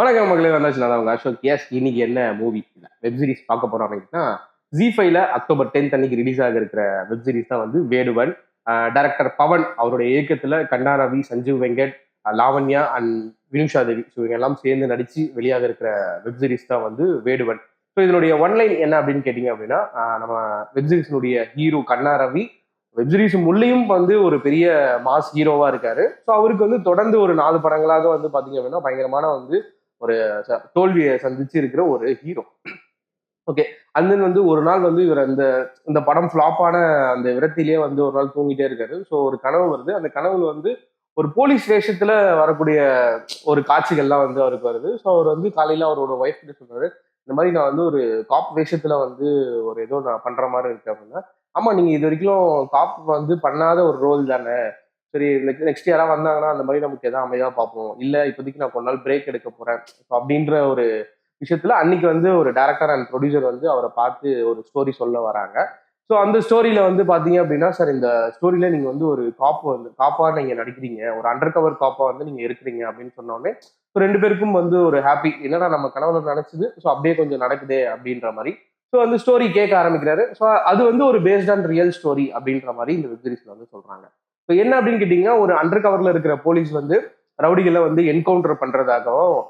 வணக்கம் மகளே, வந்தாச்சு. நான் தான் உங்க அசோக். எஸ், இன்னைக்கு என்ன மூவி வெப் சீரிஸ் பார்க்க போறோம் அப்படின்னா, ஜி5ல அக்டோபர் 10 அன்னைக்கு ரிலீஸ் ஆக இருக்கிற வெப் சீரிஸ் தான் வந்து வேடுவன். டைரக்டர் பவன் அவருடைய இயக்கத்துல கண்ணா ரவி, சஞ்சீவ் வெங்கட், லாவண்யா அண்ட் வினுஷா தேவி இவங்க எல்லாம் சேர்ந்து நடிச்சு வெளியாக இருக்கிற வெப் சீரிஸ் தான் வந்து வேடுவன். ஸோ இதனுடைய ஒன்லைன் என்ன அப்படின்னு கேட்டீங்க அப்படின்னா, நம்ம வெப் சீரிஸினுடைய ஹீரோ கண்ணா ரவி வெப் சீரிஸ் முள்ளையும் வந்து ஒரு பெரிய மாஸ் ஹீரோவா இருக்காரு. ஸோ அவருக்கு வந்து தொடர்ந்து ஒரு 4 படங்களாக வந்து பாத்தீங்க அப்படின்னா பயங்கரமான வந்து ஒரு தோல்வியை சந்திச்சு இருக்கிற ஒரு ஹீரோ. ஓகே. அண்ட் தென் வந்து ஒரு நாள் வந்து இவர் அந்த இந்த படம் ஃபிளாப்பான அந்த விரத்திலேயே வந்து ஒரு நாள் தூங்கிட்டே இருக்காரு. ஸோ ஒரு கனவு வருது. அந்த கனவுல வந்து ஒரு போலீஸ் வேஷத்துல வரக்கூடிய ஒரு காட்சிகள்லாம் வந்து அவருக்கு வருது. ஸோ அவர் வந்து காலையில அவரோட ஒய்ஃப் கிட்ட சொல்றாரு, இந்த மாதிரி நான் வந்து ஒரு காப் வேஷத்துல வந்து ஒரு ஏதோ நான் பண்ற மாதிரி இருக்கு அப்படின்னா, ஆமா நீங்க இது வரைக்கும் காப் வந்து பண்ணாத ஒரு ரோல் தானே. சரி, நெக்ஸ்ட் யாராவது வந்தாங்கன்னா அந்த மாதிரி நமக்கு எதாவது அமைதியா பார்ப்போம். இல்ல இப்போதைக்கு நான் கொஞ்ச நாள் பிரேக் எடுக்க போறேன் அப்படின்ற ஒரு விஷயத்துல அன்னைக்கு வந்து ஒரு டைரக்டர் அண்ட் ப்ரொடியூசர் வந்து அவரை பார்த்து ஒரு ஸ்டோரி சொல்ல வராங்க. ஸோ அந்த ஸ்டோரியில வந்து பாத்தீங்க அப்படின்னா, சார் இந்த ஸ்டோரியில நீங்க வந்து ஒரு காப்பா நீங்க நடிக்கிறீங்க, ஒரு அண்டர் கவர் காப்பா வந்து நீங்க இருக்கிறீங்க அப்படின்னு சொன்னோடனே ரெண்டு பேருக்கும் வந்து ஒரு ஹாப்பி. என்னடா நம்ம கனவுல நினைச்சது ஸோ அப்படியே கொஞ்சம் நடக்குதே அப்படின்ற மாதிரி. ஸோ அந்த ஸ்டோரி கேட்க ஆரம்பிக்கிறாரு. ஸோ அது வந்து ஒரு பேஸ்ட் ஆன் ரியல் ஸ்டோரி அப்படின்ற மாதிரி இந்த வெப் சீரிஸ்ல வந்து சொல்றாங்க. ஸோ என்ன அப்படின்னு கேட்டீங்கன்னா, ஒரு அண்டர் கவர்ல இருக்கிற போலீஸ் வந்து ரவுடிகளை வந்து என்கவுண்டர் பண்றதாகவும்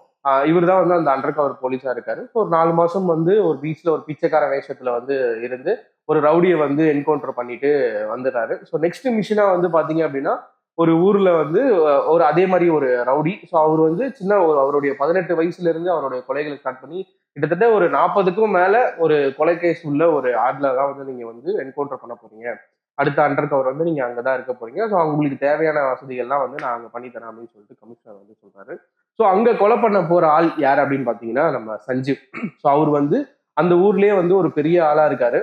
இவர் தான் வந்து அந்த அண்டர் கவர் போலீஸா இருக்காரு. ஸோ ஒரு 4 மாசம் வந்து ஒரு பீச்ல ஒரு பிச்சைக்கார வேஷத்துல வந்து இருந்து ஒரு ரவுடியை வந்து என்கவுண்டர் பண்ணிட்டு வந்துடுறாரு. ஸோ நெக்ஸ்ட் மிஷனா வந்து பாத்தீங்க அப்படின்னா, ஒரு ஊர்ல வந்து ஒரு அதே மாதிரி ஒரு ரவுடி. ஸோ அவர் வந்து சின்ன ஒரு அவருடைய 18 வயசுல இருந்து அவருடைய கொலைகளை ஸ்டார்ட் பண்ணி கிட்டத்தட்ட ஒரு 40க்கும் மேல ஒரு கொலை கேஸ் உள்ள ஒரு ஆட்ல தான் வந்து நீங்க வந்து என்கவுண்டர் பண்ண போறீங்க. அடுத்த அண்டர் கவர் வந்து நீங்க அங்கதான் இருக்க போறீங்க. ஸோ உங்களுக்கு தேவையான வசதிகள்லாம் வந்து நான் அங்க பண்ணி தரேன் அப்படின்னு சொல்லிட்டு கமிஷனர் வந்து சொல்றாரு. ஸோ அங்க கொலை பண்ண போற ஆள் யார் அப்படின்னு பாத்தீங்கன்னா நம்ம சஞ்சீவ். ஸோ அவர் வந்து அந்த ஊர்லயே வந்து ஒரு பெரிய ஆளா இருக்காரு.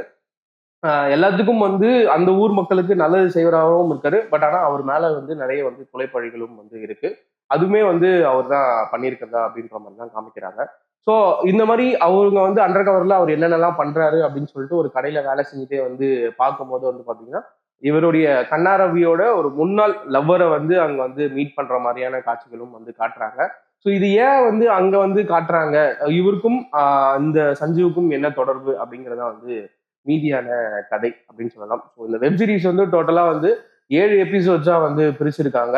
எல்லாத்துக்கும் வந்து அந்த ஊர் மக்களுக்கு நல்லது செய்வராகவும் இருக்காரு. பட் ஆனா அவர் மேல வந்து நிறைய வந்து கொலைப்பழிகளும் வந்து இருக்கு. அதுவுமே வந்து அவர் தான் பண்ணியிருக்கிறதா அப்படின்ற மாதிரி தான் காமிக்கிறாங்க. ஸோ இந்த மாதிரி அவங்க வந்து அண்டர் கவர்ல அவர் என்னென்னலாம் பண்றாரு அப்படின்னு சொல்லிட்டு ஒரு கடையில வேலை செஞ்சுட்டே வந்து பார்க்கும்போது வந்து பாத்தீங்கன்னா, இவருடைய கண்ணாரவியோட ஒரு முன்னாள் லவ்வரை வந்து அங்க வந்து மீட் பண்ற மாதிரியான காட்சிகளும் வந்து காட்டுறாங்க. ஸோ இது ஏன் வந்து அங்க வந்து காட்டுறாங்க, இவருக்கும் இந்த சஞ்சீவுக்கும் என்ன தொடர்பு அப்படிங்கிறத வந்து மீதியான கதை அப்படின்னு சொல்லலாம். ஸோ இந்த வெப் சீரிஸ் வந்து டோட்டலா வந்து 7 எபிசோட்ஸா வந்து பிரிச்சிருக்காங்க.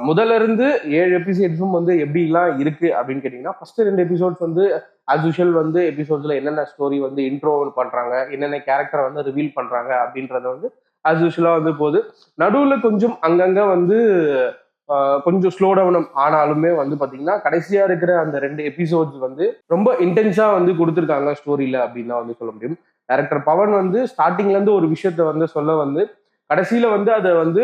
முதல்ல இருந்து 7 எபிசோட்ஸும் வந்து எப்படிலாம் இருக்கு அப்படின்னு கேட்டீங்கன்னா, ஃபர்ஸ்ட் 2 எபிசோட்ஸ் வந்து ஆஸ் யூஷுவல் வந்து எபிசோட்ஸ்ல என்னென்ன ஸ்டோரி வந்து இன்ட்ரோ பண்றாங்க, என்னென்ன கேரக்டரை வந்து ரிவீல் பண்றாங்க அப்படின்றத வந்து ஆஸ் யூஷுவலா வந்து போகுது. நடுவுல கொஞ்சம் அங்கங்க வந்து கொஞ்சம் ஸ்லோ டவுன் ஆனாலுமே வந்து பாத்தீங்கன்னா, கடைசியா இருக்கிற அந்த 2 எபிசோட்ஸ் வந்து ரொம்ப இன்டென்ஸா வந்து கொடுத்துருக்காங்க ஸ்டோரியில அப்படின்னு தான் வந்து சொல்ல முடியும். டைரக்டர் பவன் வந்து ஸ்டார்டிங்ல இருந்து ஒரு விஷயத்த வந்து சொல்ல வந்து கடைசியில வந்து அதை வந்து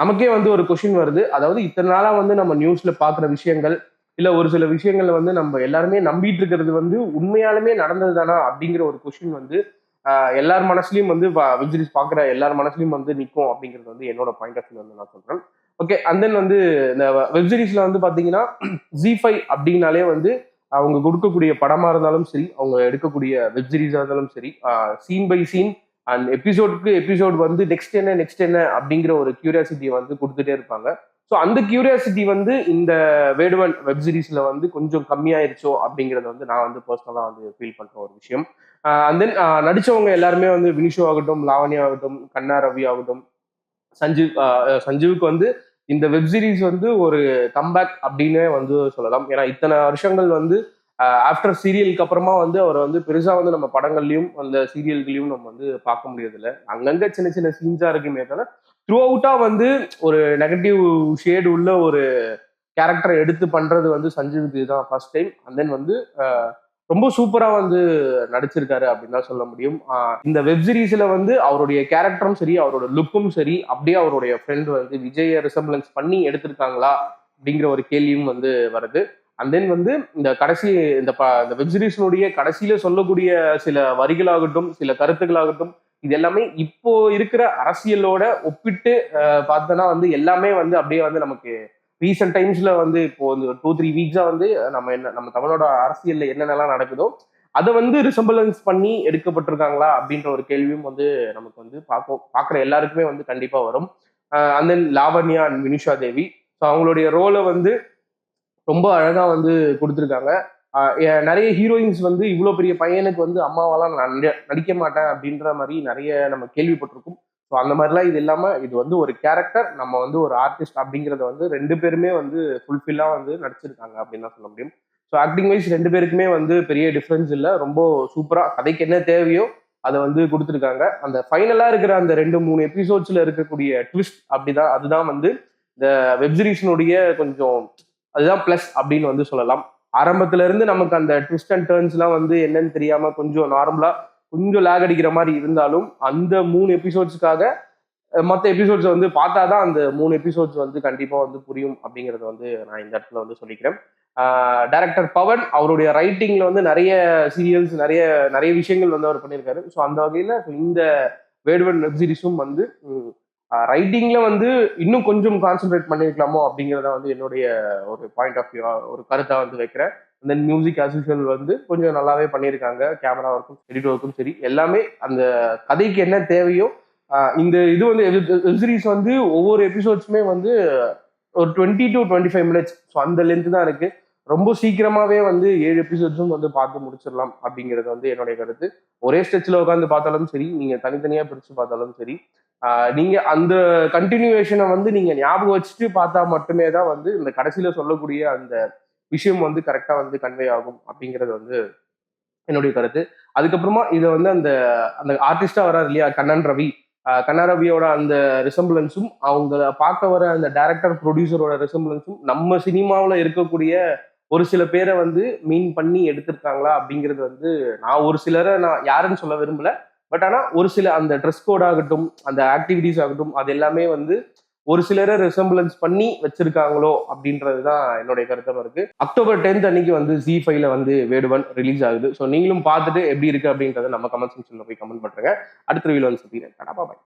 நமக்கே வந்து ஒரு கொஸ்டின் வருது. அதாவது இத்தனை நாளா வந்து நம்ம நியூஸ்ல பாக்குற விஷயங்கள், இல்ல ஒரு சில விஷயங்கள்ல வந்து நம்ம எல்லாருமே நம்பிட்டு இருக்கிறது வந்து உண்மையாலுமே நடந்தது தானா அப்படிங்கிற ஒரு கொஸ்டின் வந்து எல்லார் மனசுலயும் வந்து வெப் சீரிஸ் பாக்குற எல்லார் மனசுலயும் வந்து நிற்கும் அப்படிங்கிறது வந்து என்னோட பாயிண்ட் ஆஃப் வியூ வந்து நான் சொல்றேன். ஓகே. அண்ட் தென் வந்து இந்த வெப் சீரிஸ்ல வந்து பாத்தீங்கன்னா, ஜி5 அப்படின்னாலே வந்து அவங்க கொடுக்கக்கூடிய படமா இருந்தாலும் சரி, அவங்க எடுக்கக்கூடிய வெப் சீரிஸா இருந்தாலும் சரி, சீன் பை சீன் அண்ட் எபிசோடுக்கு எபிசோட் வந்து நெக்ஸ்ட் என்ன அப்படிங்கிற ஒரு கியூரியாசிட்டியை வந்து கொடுத்துட்டே இருப்பாங்க. ஸோ அந்த கியூரியாசிட்டி வந்து இந்த வேடுவன் வெப் சீரிஸ்ல வந்து கொஞ்சம் கம்மியாயிருச்சோ அப்படிங்கறத வந்து நான் வந்து பர்சனலா வந்து ஃபீல் பண்ற ஒரு விஷயம். அண்ட் தென் நடிச்சவங்க எல்லாருமே வந்து வினிஷு ஆகட்டும், லாவண்யா ஆகட்டும், கண்ணா ரவி ஆகட்டும், சஞ்சீவுக்கு வந்து இந்த வெப் சீரிஸ் வந்து ஒரு கம்பேக் அப்படின்னே வந்து சொல்லலாம். ஏன்னா இத்தனை வருஷங்கள் வந்து ஆஃப்டர் சீரியலுக்கு அப்புறமா வந்து அவர் வந்து பெருசா வந்து நம்ம படங்கள்லயும் அந்த சீரியல்களையும் நம்ம வந்து பார்க்க முடியறதில்ல. அங்கங்க சின்ன சின்ன சீன்ஸா இருக்குமே தவிர த்ரூ அவுட்டா வந்து ஒரு நெகட்டிவ் ஷேடு உள்ள ஒரு கேரக்டரை எடுத்து பண்றது வந்து சஞ்சீவுக்கு தான் ஃபர்ஸ்ட் டைம். அண்ட் தென் வந்து ரொம்ப சூப்பரா வந்து நடிச்சிருக்காரு அப்படின்னு தான் சொல்ல முடியும். இந்த வெப் சீரிஸ்ல வந்து அவருடைய கேரக்டரும் சரி, அவரோட லுக்கும் சரி, அப்படியே அவருடைய ஃப்ரெண்ட் வந்து விஜய ரிசம்பிளன்ஸ் பண்ணி எடுத்திருக்காங்களா அப்படிங்கிற ஒரு கேள்வியும் வந்து வருது. அண்ட் தென் வந்து இந்த கடைசி இந்த வெப் சீரிஸ்னுடைய கடைசியில சொல்லக்கூடிய சில வரிகளாகட்டும், சில கருத்துக்களாகட்டும், இது எல்லாமே இப்போ இருக்கிற அரசியலோட ஒப்பிட்டு பார்த்தோன்னா வந்து எல்லாமே வந்து அப்படியே வந்து நமக்கு ரீசெண்ட் டைம்ஸ்ல வந்து இப்போ வந்து 2-3 வீக்ஸா வந்து நம்ம தமிழோட அரசியல்ல என்னென்னலாம் நடக்குதோ அதை வந்து ரிசம்பிளன்ஸ் பண்ணி எடுக்கப்பட்டிருக்காங்களா அப்படின்ற ஒரு கேள்வியும் வந்து நமக்கு வந்து பாக்குற எல்லாருக்குமே வந்து கண்டிப்பா வரும். And then Lavanya and Vinisha Devi, so அவங்களுடைய ரோலை வந்து ரொம்ப அழகா வந்து கொடுத்துருக்காங்க. நிறைய ஹீரோயின்ஸ் வந்து இவ்வளோ பெரிய பையனுக்கு வந்து அம்மாவெல்லாம் நான் நடிக்க மாட்டேன் அப்படின்ற மாதிரி நிறைய நம்ம கேள்விப்பட்டிருக்கோம். ஸோ அந்த மாதிரிலாம் இது இல்லாமல் இது வந்து ஒரு கேரக்டர், நம்ம வந்து ஒரு ஆர்டிஸ்ட் அப்படிங்கிறத வந்து 2 பேருமே வந்து ஃபுல்ஃபில்லாக வந்து நடிச்சிருக்காங்க அப்படின்னு தான் சொல்ல முடியும். ஸோ ஆக்டிங் வைஸ் 2 பேருக்குமே வந்து பெரிய டிஃப்ரென்ஸ் இல்லை. ரொம்ப சூப்பராக கதைக்கு என்ன தேவையோ அதை வந்து கொடுத்துருக்காங்க. அந்த ஃபைனலாக இருக்கிற அந்த 2-3 எபிசோட்ஸில் இருக்கக்கூடிய ட்விஸ்ட் அப்படிதான், அதுதான் வந்து இந்த வெப்சீரிஸினுடைய கொஞ்சம் அதுதான் ப்ளஸ் அப்படின்னு வந்து சொல்லலாம். ஆரம்பத்துல இருந்து நமக்கு அந்த ட்விஸ்ட் அண்ட் டர்ன்ஸ்லாம் வந்து என்னன்னு தெரியாம கொஞ்சம் நார்மலா கொஞ்சம் லேக் அடிக்கிற மாதிரி இருந்தாலும் அந்த 3 எபிசோட்ஸ்க்காக மற்ற எபிசோட்ஸ் வந்து பார்த்தாதான் அந்த 3 எபிசோட்ஸ் வந்து கண்டிப்பா வந்து புரியும் அப்படிங்கறத வந்து நான் இந்த இடத்துல வந்து சொல்லிக்கிறேன். டைரக்டர் பவன் அவருடைய ரைட்டிங்ல வந்து நிறைய சீரியல்ஸ் நிறைய நிறைய விஷயங்கள் வந்து அவர் பண்ணியிருக்காரு. ஸோ அந்த வகையில இந்த வேடுவன் வெப் சீரிஸும் வந்து ரைட்டிங்ல வந்து இன்னும் கொஞ்சம் கான்சென்ட்ரேட் பண்ணிருக்கலாமோ அப்படிங்கிறத வந்து என்னுடைய ஒரு பாயிண்ட் ஆஃப் வியூ, ஒரு கருத்தா வந்து வைக்கிறேன். அந்த மியூசிக் அசிஷுவல் வந்து கொஞ்சம் நல்லாவே பண்ணியிருக்காங்க. கேமரா ஒர்க்கும் எடிட் ஒர்க்கும் சரி, எல்லாமே அந்த கதைக்கு என்ன தேவையோ. இந்த இது வந்து வெப் சீரிஸ் வந்து ஒவ்வொரு எபிசோட்ஸுமே வந்து ஒரு 20 to 25 மினிட்ஸ், ஸோ அந்த லென்த் தான் இருக்கு. ரொம்ப சீக்கிரமாவே வந்து 7 எபிசோட்ஸும் வந்து பார்த்து முடிச்சிடலாம் அப்படிங்கிறது வந்து என்னுடைய கருத்து. ஒரே ஸ்ட்ரெச்சில் உட்காந்து பார்த்தாலும் சரி, நீங்க தனித்தனியா பிரிச்சு பார்த்தாலும் சரி, நீங்க அந்த கண்டினியூவேஷனை வந்து நீங்க ஞாபகம் வச்சுட்டு பார்த்தா மட்டுமே தான் வந்து இந்த கடைசியில சொல்லக்கூடிய அந்த விஷயம் வந்து கரெக்டா வந்து கன்வே ஆகும் அப்படிங்கிறது வந்து என்னுடைய கருத்து. அதுக்கப்புறமா இதை வந்து அந்த அந்த ஆர்டிஸ்டா வராரு இல்லையா கண்ணன் ரவி, கண்ணன் ரவியோட அந்த ரிசம்பிளன்ஸும் அவங்க பார்க்க வர அந்த டைரக்டர் ப்ரொடியூசரோட ரிசம்பிளன்ஸும் நம்ம சினிமாவில் இருக்கக்கூடிய ஒரு சில பேரை வந்து மீன் பண்ணி எடுத்திருக்காங்களா அப்படிங்கிறது வந்து நான் ஒரு சிலரை நான் யாருன்னு சொல்ல விரும்பல. பட் ஆனா ஒரு சில அந்த ட்ரெஸ் கோட் ஆகட்டும், அந்த ஆக்டிவிட்டிஸ் ஆகட்டும், அது எல்லாமே வந்து ஒரு சிலரை ரெசம்பிளன்ஸ் பண்ணி வச்சிருக்காங்களோ அப்படின்றது தான் என்னுடைய கருத்தமா இருக்கு. அக்டோபர் 10 அன்னைக்கு வந்து Z5ல வந்து வேடுவன் ரிலீஸ் ஆகுது. ஸோ நீங்களும் பார்த்துட்டு எப்படி இருக்கு அப்படின்றத நம்ம கமெண்ட் செக்ஷன்ல போய் கமெண்ட் பண்ணுங்க. அடுத்த ரிவ்யூல வந்து சந்திக்கிறேன். பாய்.